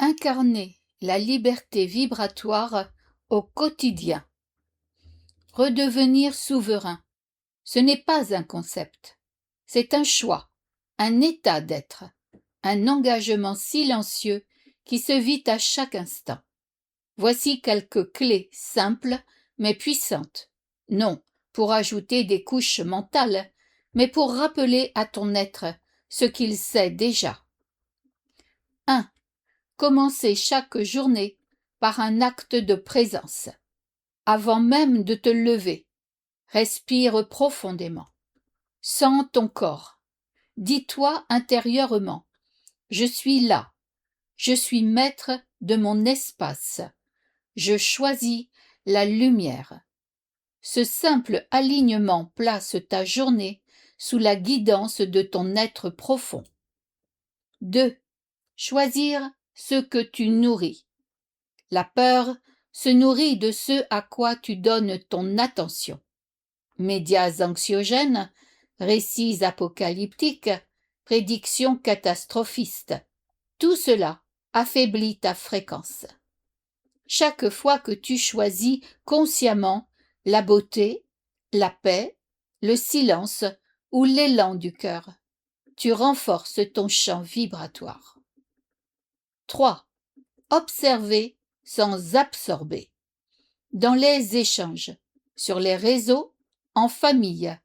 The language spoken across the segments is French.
Incarner la liberté vibratoire au quotidien. Redevenir souverain, ce n'est pas un concept, c'est un choix, un état d'être, un engagement silencieux qui se vit à chaque instant. Voici quelques clés simples mais puissantes, non pour ajouter des couches mentales, mais pour rappeler à ton être ce qu'il sait déjà. 1. Commencer chaque journée par un acte de présence. Avant même de te lever, respire profondément. Sens ton corps. Dis-toi intérieurement, je suis là, je suis maître de mon espace, je choisis la lumière. Ce simple alignement place ta journée sous la guidance de ton être profond. 2. Choisir ce que tu nourris. La peur se nourrit de ce à quoi tu donnes ton attention. Médias anxiogènes, récits apocalyptiques, prédictions catastrophistes, tout cela affaiblit ta fréquence. Chaque fois que tu choisis consciemment la beauté, la paix, le silence ou l'élan du cœur, tu renforces ton champ vibratoire. 3. Observer sans absorber. Dans les échanges, sur les réseaux, en famille,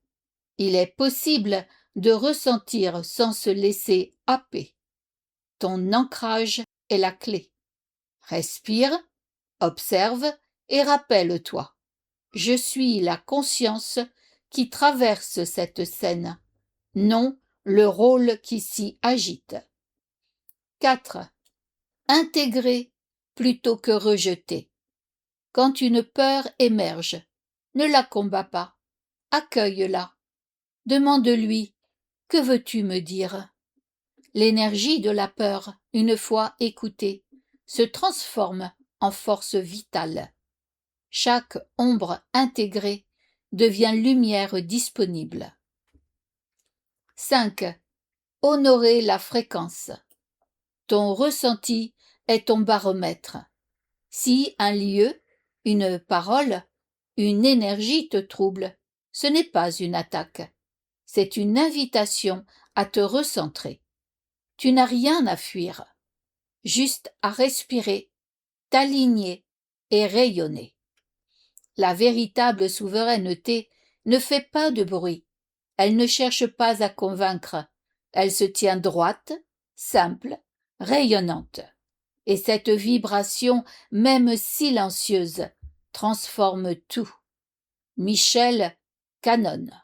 il est possible de ressentir sans se laisser happer. Ton ancrage est la clé. Respire, observe et rappelle-toi. Je suis la conscience qui traverse cette scène, non le rôle qui s'y agite. 4. Intégrer plutôt que rejeter. Quand une peur émerge, ne la combats pas, accueille-la. Demande-lui « Que veux-tu me dire ?» L'énergie de la peur, une fois écoutée, se transforme en force vitale. Chaque ombre intégrée devient lumière disponible. 5. Honorer la fréquence. Ton ressenti est ton baromètre. Si un lieu, une parole, une énergie te trouble, ce n'est pas une attaque, c'est une invitation à te recentrer. Tu n'as rien à fuir, juste à respirer, t'aligner et rayonner. La véritable souveraineté ne fait pas de bruit, elle ne cherche pas à convaincre, elle se tient droite, simple, rayonnante. Et cette vibration, même silencieuse, transforme tout. Michel Canonne.